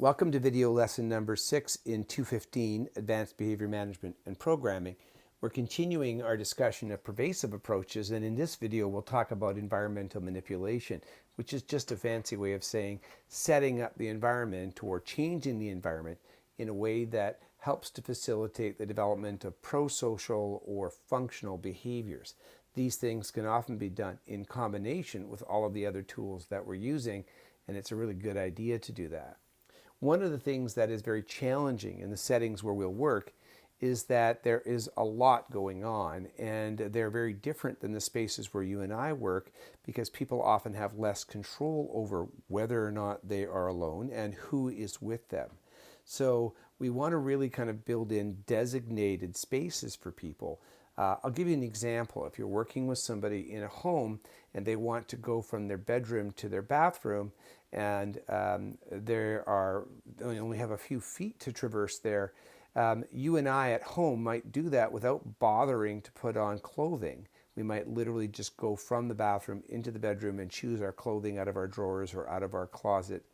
Welcome to video lesson number 6 in 215, Advanced Behavior Management and Programming. We're continuing our discussion of pervasive approaches, and in this video we'll talk about environmental manipulation, which is just a fancy way of saying setting up the environment or changing the environment in a way that helps to facilitate the development of pro-social or functional behaviors. These things can often be done in combination with all of the other tools that we're using, and it's a really good idea to do that. One of the things that is very challenging in the settings where we'll work is that there is a lot going on, and they're very different than the spaces where you and I work because people often have less control over whether or not they are alone and who is with them. So we want to really kind of build in designated spaces for people. I'll give you an example. If you're working with somebody in a home and they want to go from their bedroom to their bathroom, and they only have a few feet to traverse there, you and I at home might do that without bothering to put on clothing. We might literally just go from the bathroom into the bedroom and choose our clothing out of our drawers or out of our closet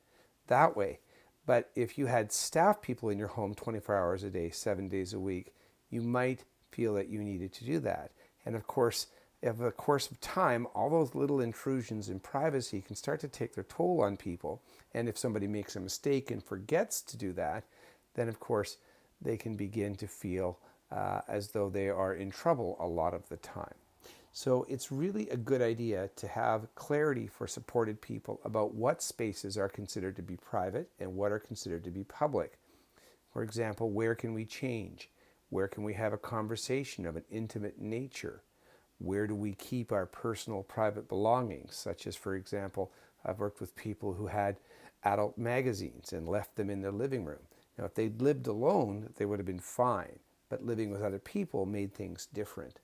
that way. But if you had staff people in your home 24 hours a day, 7 days a week, you might feel that you needed to do that. And of course, over the course of time, all those little intrusions in privacy can start to take their toll on people. And if somebody makes a mistake and forgets to do that, then of course they can begin to feel as though they are in trouble a lot of the time. So it's really a good idea to have clarity for supported people about what spaces are considered to be private and what are considered to be public. For example, where can we change? Where can we have a conversation of an intimate nature? Where do we keep our personal private belongings, such as, for example, I've worked with people who had adult magazines and left them in their living room. Now, if they'd lived alone, they would have been fine, but living with other people made things different.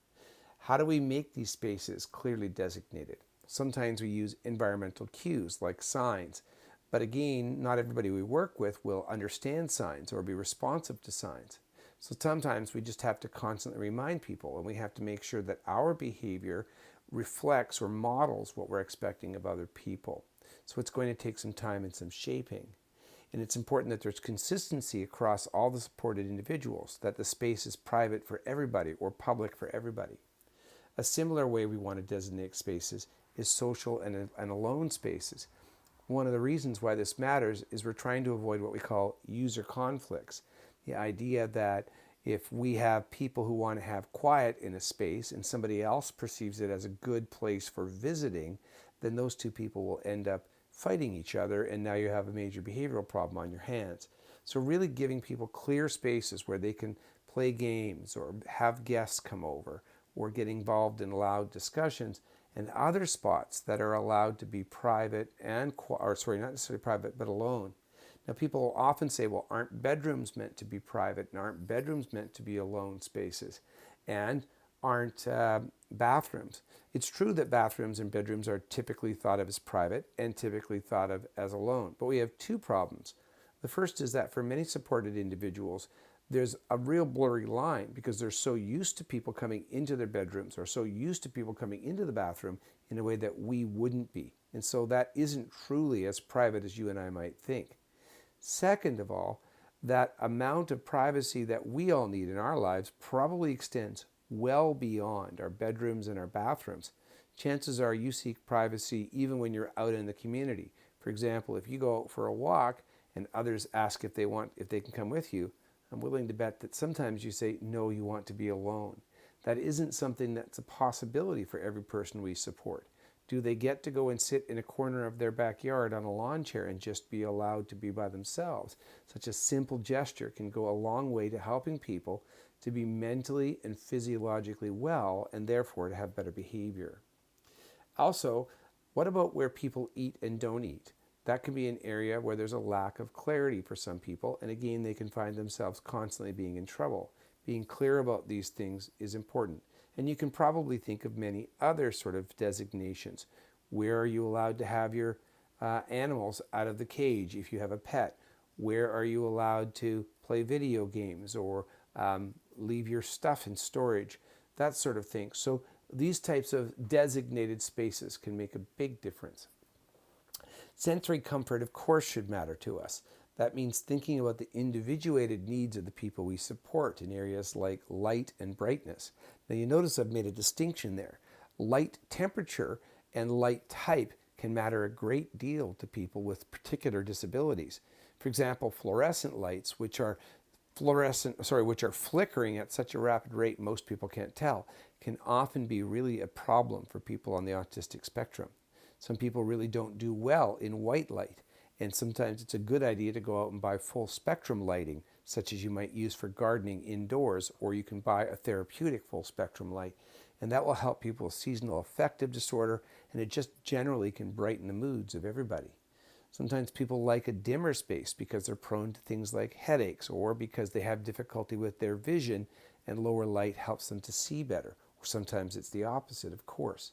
How do we make these spaces clearly designated? Sometimes we use environmental cues like signs, but again, not everybody we work with will understand signs or be responsive to signs. So sometimes we just have to constantly remind people, and we have to make sure that our behavior reflects or models what we're expecting of other people. So it's going to take some time and some shaping. And it's important that there's consistency across all the supported individuals, that the space is private for everybody or public for everybody. A similar way we want to designate spaces is social and alone spaces. One of the reasons why this matters is we're trying to avoid what we call user conflicts. The idea that if we have people who want to have quiet in a space and somebody else perceives it as a good place for visiting, then those two people will end up fighting each other, and now you have a major behavioral problem on your hands. So really giving people clear spaces where they can play games or have guests come over or get involved in loud discussions, and other spots that are allowed to be private not necessarily private, but alone. Now, people often say, well, aren't bedrooms meant to be private, and aren't bedrooms meant to be alone spaces, and aren't bathrooms? It's true that bathrooms and bedrooms are typically thought of as private and typically thought of as alone, but we have two problems. The first is that for many supported individuals, there's a real blurry line because they're so used to people coming into their bedrooms or so used to people coming into the bathroom in a way that we wouldn't be. And so that isn't truly as private as you and I might think. Second of all, that amount of privacy that we all need in our lives probably extends well beyond our bedrooms and our bathrooms. Chances are you seek privacy even when you're out in the community. For example, if you go out for a walk and others ask if they can come with you, I'm willing to bet that sometimes you say, no, you want to be alone. That isn't something that's a possibility for every person we support. Do they get to go and sit in a corner of their backyard on a lawn chair and just be allowed to be by themselves? Such a simple gesture can go a long way to helping people to be mentally and physiologically well and therefore to have better behavior. Also, what about where people eat and don't eat? That can be an area where there's a lack of clarity for some people, and again, they can find themselves constantly being in trouble. Being clear about these things is important. And you can probably think of many other sort of designations. Where are you allowed to have your animals out of the cage if you have a pet? Where are you allowed to play video games or leave your stuff in storage? That sort of thing. So these types of designated spaces can make a big difference. Sensory comfort, of course, should matter to us. That means thinking about the individuated needs of the people we support in areas like light and brightness. Now you notice I've made a distinction there. Light temperature and light type can matter a great deal to people with particular disabilities. For example, fluorescent lights, which are flickering at such a rapid rate most people can't tell, can often be really a problem for people on the autistic spectrum. Some people really don't do well in white light, and sometimes it's a good idea to go out and buy full spectrum lighting, such as you might use for gardening indoors, or you can buy a therapeutic full spectrum light, and that will help people with seasonal affective disorder, and it just generally can brighten the moods of everybody. Sometimes people like a dimmer space because they're prone to things like headaches, or because they have difficulty with their vision and lower light helps them to see better. Or sometimes it's the opposite, of course.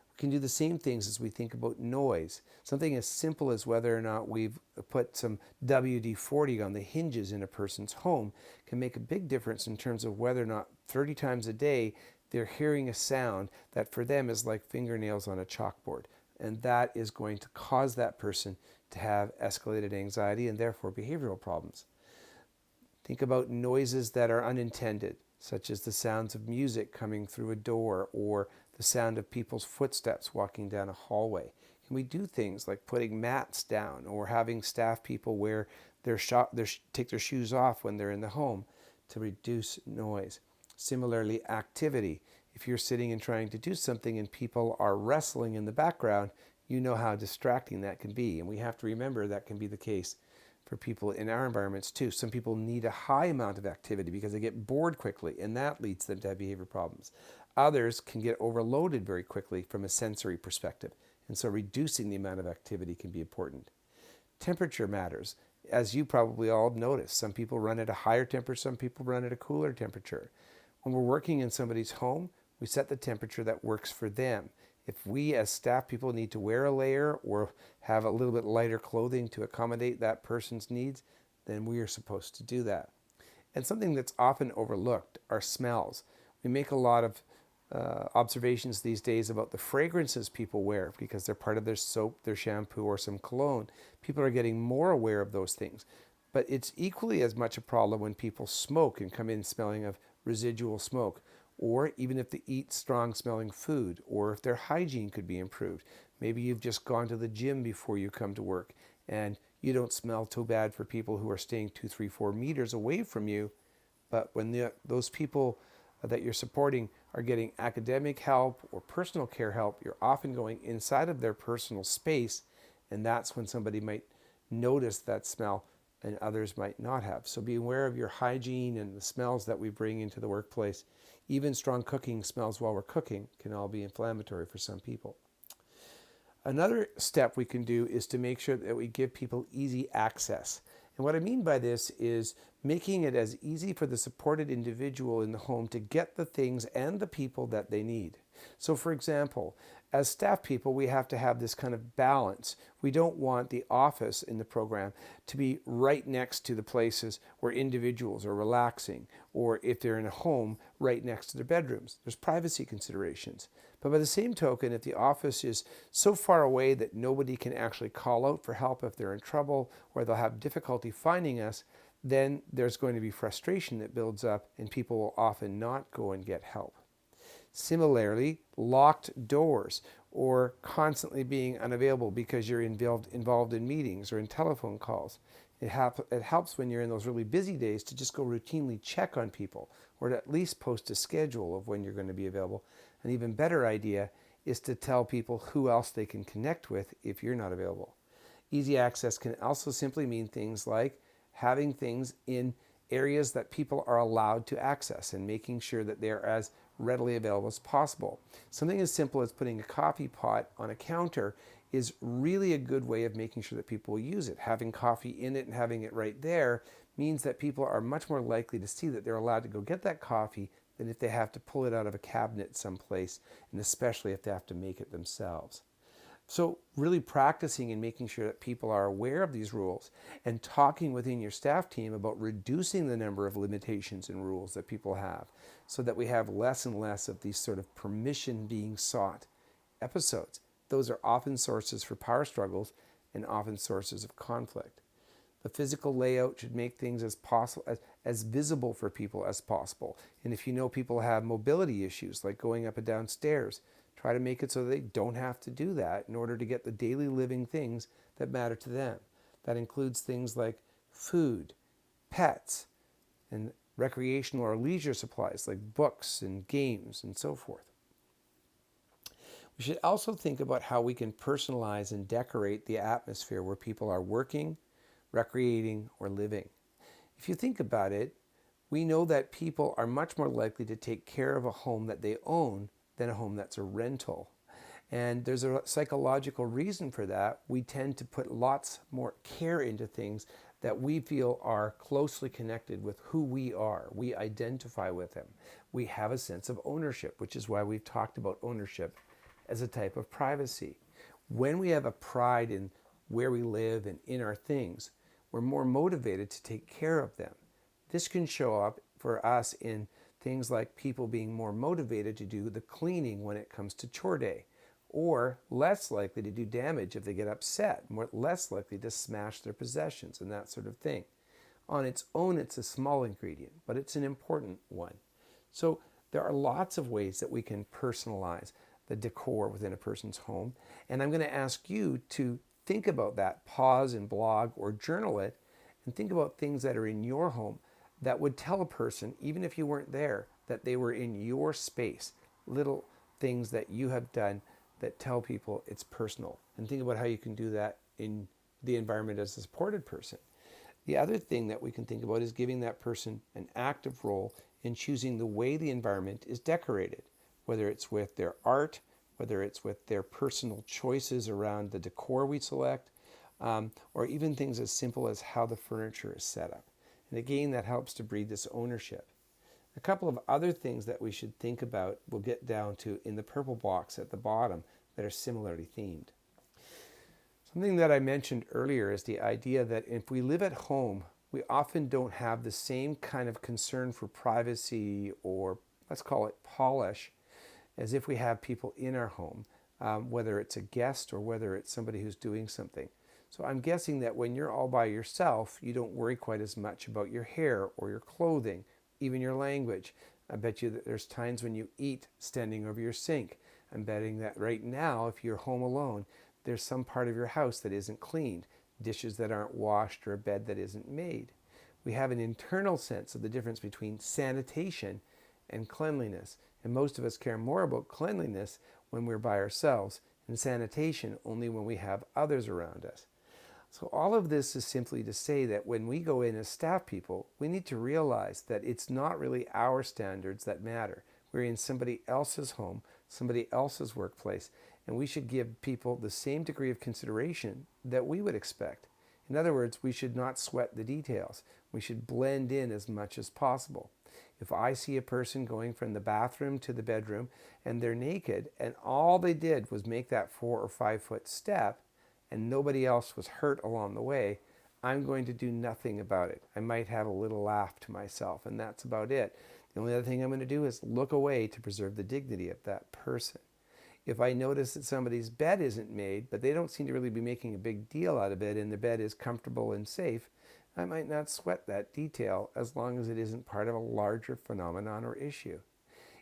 We can do the same things as we think about noise. Something as simple as whether or not we've put some WD-40 on the hinges in a person's home can make a big difference in terms of whether or not 30 times a day they're hearing a sound that for them is like fingernails on a chalkboard. And that is going to cause that person to have escalated anxiety and therefore behavioral problems. Think about noises that are unintended, such as the sounds of music coming through a door or the sound of people's footsteps walking down a hallway. Can we do things like putting mats down or having staff people wear take their shoes off when they're in the home to reduce noise? Similarly, activity. If you're sitting and trying to do something and people are wrestling in the background, you know how distracting that can be. And we have to remember that can be the case for people in our environments too. Some people need a high amount of activity because they get bored quickly, and that leads them to have behavior problems. Others can get overloaded very quickly from a sensory perspective, and so reducing the amount of activity can be important. Temperature matters. As you probably all have noticed, some people run at a higher temperature, some people run at a cooler temperature. When we're working in somebody's home, we set the temperature that works for them. If we as staff people need to wear a layer or have a little bit lighter clothing to accommodate that person's needs, then we are supposed to do that. And something that's often overlooked are smells. We make a lot of observations these days about the fragrances people wear because they're part of their soap, their shampoo, or some cologne. People are getting more aware of those things. But it's equally as much a problem when people smoke and come in smelling of residual smoke, or even if they eat strong smelling food, or if their hygiene could be improved. Maybe you've just gone to the gym before you come to work and you don't smell too bad for people who are staying 2, 3, 4 meters away from you. But when those people that you're supporting are getting academic help or personal care help, you're often going inside of their personal space, and that's when somebody might notice that smell and others might not have. So be aware of your hygiene and the smells that we bring into the workplace. Even strong cooking smells while we're cooking can all be inflammatory for some people. Another step we can do is to make sure that we give people easy access. And what I mean by this is making it as easy for the supported individual in the home to get the things and the people that they need. So for example, as staff people, we have to have this kind of balance. We don't want the office in the program to be right next to the places where individuals are relaxing, or if they're in a home, right next to their bedrooms. There's privacy considerations. But by the same token, if the office is so far away that nobody can actually call out for help if they're in trouble or they'll have difficulty finding us, then there's going to be frustration that builds up and people will often not go and get help. Similarly, locked doors or constantly being unavailable because you're involved in meetings or in telephone calls. It helps when you're in those really busy days to just go routinely check on people or to at least post a schedule of when you're going to be available. An even better idea is to tell people who else they can connect with if you're not available. Easy access can also simply mean things like having things in areas that people are allowed to access and making sure that they're as readily available as possible. Something as simple as putting a coffee pot on a counter is really a good way of making sure that people will use it. Having coffee in it and having it right there means that people are much more likely to see that they're allowed to go get that coffee than if they have to pull it out of a cabinet someplace, and especially if they have to make it themselves. So really practicing and making sure that people are aware of these rules and talking within your staff team about reducing the number of limitations and rules that people have so that we have less and less of these sort of permission being sought episodes. Those are often sources for power struggles and often sources of conflict. A physical layout should make things as visible for people as possible. And if you know people have mobility issues like going up and down stairs, try to make it so they don't have to do that in order to get the daily living things that matter to them. That includes things like food, pets, and recreational or leisure supplies like books and games and so forth. We should also think about how we can personalize and decorate the atmosphere where people are working, recreating, or living. If you think about it, we know that people are much more likely to take care of a home that they own than a home that's a rental. And there's a psychological reason for that. We tend to put lots more care into things that we feel are closely connected with who we are. We identify with them. We have a sense of ownership, which is why we've talked about ownership as a type of privacy. When we have a pride in where we live and in our things, we're more motivated to take care of them. This can show up for us in things like people being more motivated to do the cleaning when it comes to chore day, or less likely to do damage if they get upset, less likely to smash their possessions and that sort of thing. On its own, it's a small ingredient, but it's an important one. So there are lots of ways that we can personalize the decor within a person's home. And I'm going to ask you to think about that, pause and blog or journal it, and think about things that are in your home that would tell a person, even if you weren't there, that they were in your space. Little things that you have done that tell people it's personal. And think about how you can do that in the environment as a supported person. The other thing that we can think about is giving that person an active role in choosing the way the environment is decorated, whether it's with their art, whether it's with their personal choices around the decor we select, or even things as simple as how the furniture is set up. And again, that helps to breed this ownership. A couple of other things that we should think about, we'll get down to in the purple box at the bottom, that are similarly themed. Something that I mentioned earlier is the idea that if we live at home, we often don't have the same kind of concern for privacy, or let's call it polish, as if we have people in our home, whether it's a guest or whether it's somebody who's doing something. So I'm guessing that when you're all by yourself, you don't worry quite as much about your hair or your clothing, even your language. I bet you that there's times when you eat standing over your sink. I'm betting that right now, if you're home alone, there's some part of your house that isn't cleaned, dishes that aren't washed, or a bed that isn't made. We have an internal sense of the difference between sanitation and cleanliness. And most of us care more about cleanliness when we're by ourselves, and sanitation only when we have others around us. So all of this is simply to say that when we go in as staff people, we need to realize that it's not really our standards that matter. We're in somebody else's home, somebody else's workplace, and we should give people the same degree of consideration that we would expect. In other words, we should not sweat the details. We should blend in as much as possible. If I see a person going from the bathroom to the bedroom and they're naked and all they did was make that 4 or 5 foot step and nobody else was hurt along the way, I'm going to do nothing about it. I might have a little laugh to myself, and that's about it. The only other thing I'm going to do is look away to preserve the dignity of that person. If I notice that somebody's bed isn't made, but they don't seem to really be making a big deal out of it and the bed is comfortable and safe, I might not sweat that detail as long as it isn't part of a larger phenomenon or issue.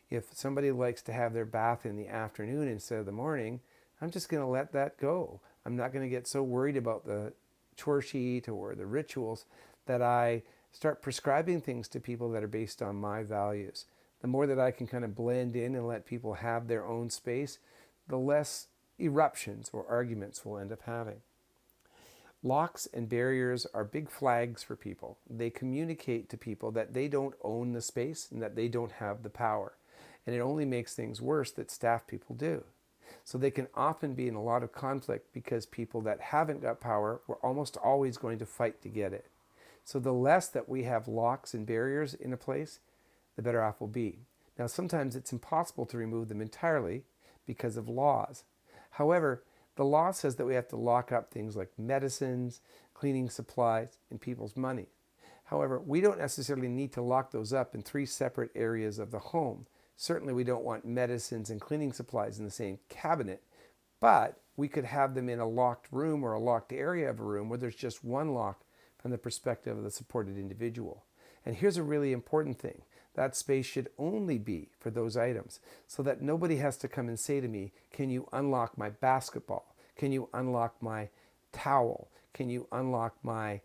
If somebody likes to have their bath in the afternoon instead of the morning, I'm just going to let that go. I'm not going to get so worried about the chore sheet or the rituals that I start prescribing things to people that are based on my values. The more that I can kind of blend in and let people have their own space, the less eruptions or arguments we'll end up having. Locks and barriers are big flags for people. They communicate to people that they don't own the space and that they don't have the power. And it only makes things worse that staff people do. So they can often be in a lot of conflict because people that haven't got power were almost always going to fight to get it. So the less that we have locks and barriers in a place, the better off we'll be. Now, sometimes it's impossible to remove them entirely because of laws. However, the law says that we have to lock up things like medicines, cleaning supplies, and people's money. However, we don't necessarily need to lock those up in 3 separate areas of the home. Certainly we don't want medicines and cleaning supplies in the same cabinet, but we could have them in a locked room or a locked area of a room where there's just one lock from the perspective of the supported individual. And here's a really important thing. That space should only be for those items so that nobody has to come and say to me, can you unlock my basketball? Can you unlock my towel? Can you unlock my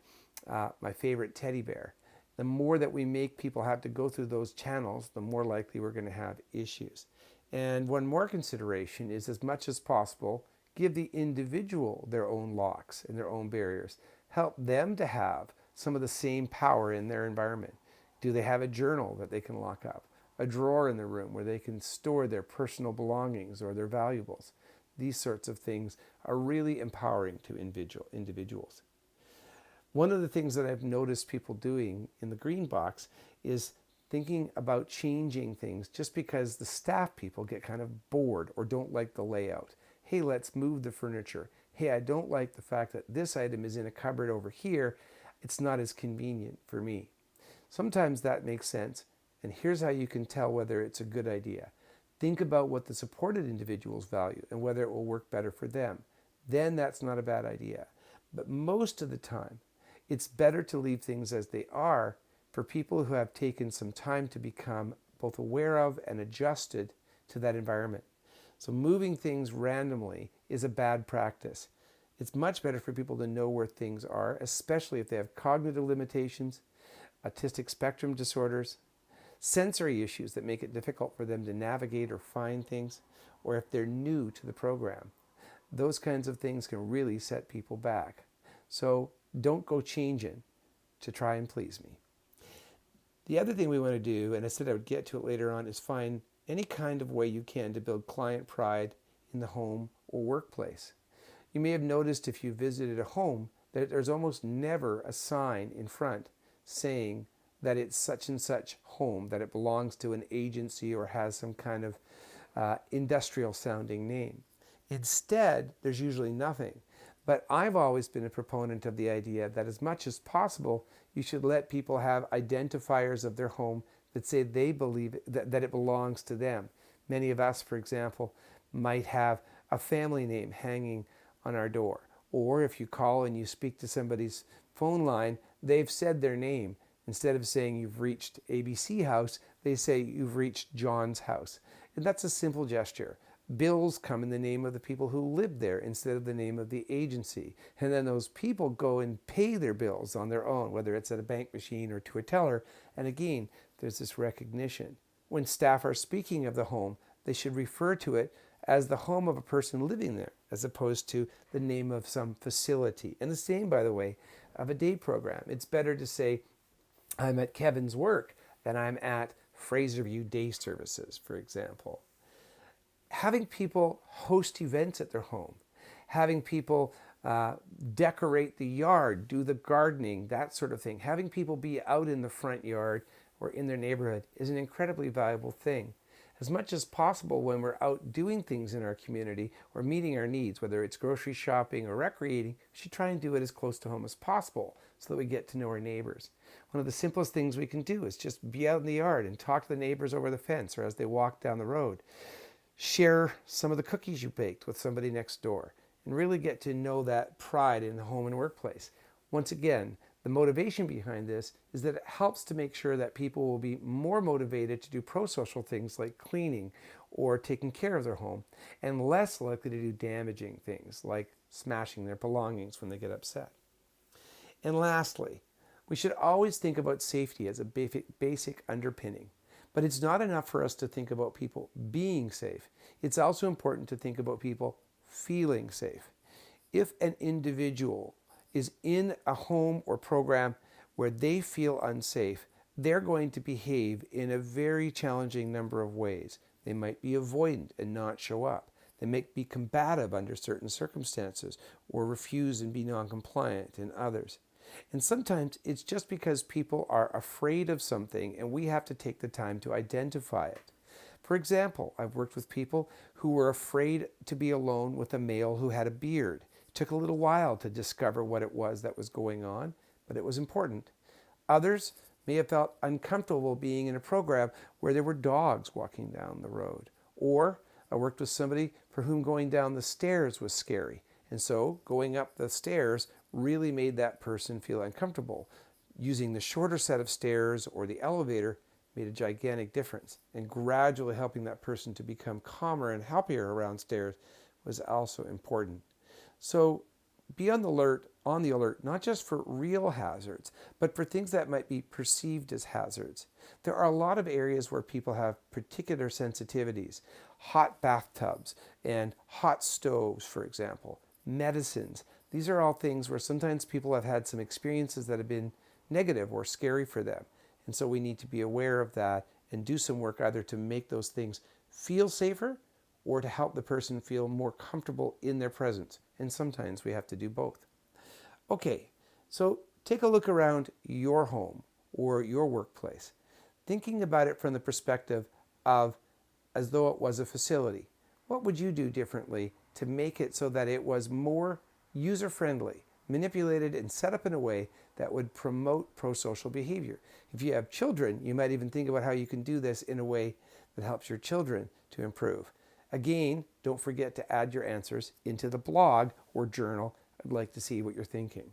favorite teddy bear? The more that we make people have to go through those channels, the more likely we're going to have issues. And one more consideration is, as much as possible, give the individual their own locks and their own barriers. Help them to have some of the same power in their environment. Do they have a journal that they can lock up? A drawer in the room where they can store their personal belongings or their valuables? These sorts of things are really empowering to individuals. One of the things that I've noticed people doing in the green box is thinking about changing things just because the staff people get kind of bored or don't like the layout. Hey, let's move the furniture. Hey, I don't like the fact that this item is in a cupboard over here. It's not as convenient for me. Sometimes that makes sense, and here's how you can tell whether it's a good idea. Think about what the supported individuals value and whether it will work better for them. Then that's not a bad idea. But most of the time, it's better to leave things as they are for people who have taken some time to become both aware of and adjusted to that environment. So moving things randomly is a bad practice. It's much better for people to know where things are, especially if they have cognitive limitations, autistic spectrum disorders, sensory issues that make it difficult for them to navigate or find things, or if they're new to the program. Those kinds of things can really set people back. So don't go changing to try and please me. The other thing we want to do, and I said I would get to it later on, is find any kind of way you can to build client pride in the home or workplace. You may have noticed if you visited a home that there's almost never a sign in front saying that it's such and such home, that it belongs to an agency or has some kind of industrial sounding name. Instead, there's usually nothing. But I've always been a proponent of the idea that as much as possible, you should let people have identifiers of their home that say they believe that it belongs to them. Many of us, for example, might have a family name hanging on our door. Or if you call and you speak to somebody's phone line, they've said their name. Instead of saying you've reached ABC house, they say you've reached John's house. And that's a simple gesture. Bills come in the name of the people who live there instead of the name of the agency. And then those people go and pay their bills on their own, whether it's at a bank machine or to a teller. And again, there's this recognition. When staff are speaking of the home, they should refer to it as the home of a person living there, as opposed to the name of some facility. And the same, by the way, of a day program. It's better to say, I'm at Kevin's work than I'm at Fraserview Day Services, for example. Having people host events at their home, having people decorate the yard, do the gardening, that sort of thing, having people be out in the front yard or in their neighborhood is an incredibly valuable thing. As much as possible when we're out doing things in our community or meeting our needs, whether it's grocery shopping or recreating, we should try and do it as close to home as possible so that we get to know our neighbors. One of the simplest things we can do is just be out in the yard and talk to the neighbors over the fence or as they walk down the road. Share some of the cookies you baked with somebody next door and really get to know that pride in the home and workplace. Once again, the motivation behind this is that it helps to make sure that people will be more motivated to do pro-social things like cleaning or taking care of their home and less likely to do damaging things like smashing their belongings when they get upset. And lastly, we should always think about safety as a basic underpinning. But it's not enough for us to think about people being safe. It's also important to think about people feeling safe. If an individual is in a home or program where they feel unsafe, they're going to behave in a very challenging number of ways. They might be avoidant and not show up. They might be combative under certain circumstances or refuse and be non-compliant in others. And sometimes it's just because people are afraid of something and we have to take the time to identify it. For example, I've worked with people who were afraid to be alone with a male who had a beard. It took a little while to discover what it was that was going on, but it was important. Others may have felt uncomfortable being in a program where there were dogs walking down the road. Or I worked with somebody for whom going down the stairs was scary. And so going up the stairs really made that person feel uncomfortable. Using the shorter set of stairs or the elevator made a gigantic difference. And gradually helping that person to become calmer and happier around stairs was also important. So be on the alert, not just for real hazards, but for things that might be perceived as hazards. There are a lot of areas where people have particular sensitivities. Hot bathtubs and hot stoves, for example. Medicines. These are all things where sometimes people have had some experiences that have been negative or scary for them. And so we need to be aware of that and do some work either to make those things feel safer or to help the person feel more comfortable in their presence. And sometimes we have to do both. Okay, so take a look around your home or your workplace, thinking about it from the perspective of as though it was a facility. What would you do differently to make it so that it was more user-friendly, manipulated and set up in a way that would promote pro-social behavior? If you have children, you might even think about how you can do this in a way that helps your children to improve. Again, don't forget to add your answers into the blog or journal. I'd like to see what you're thinking.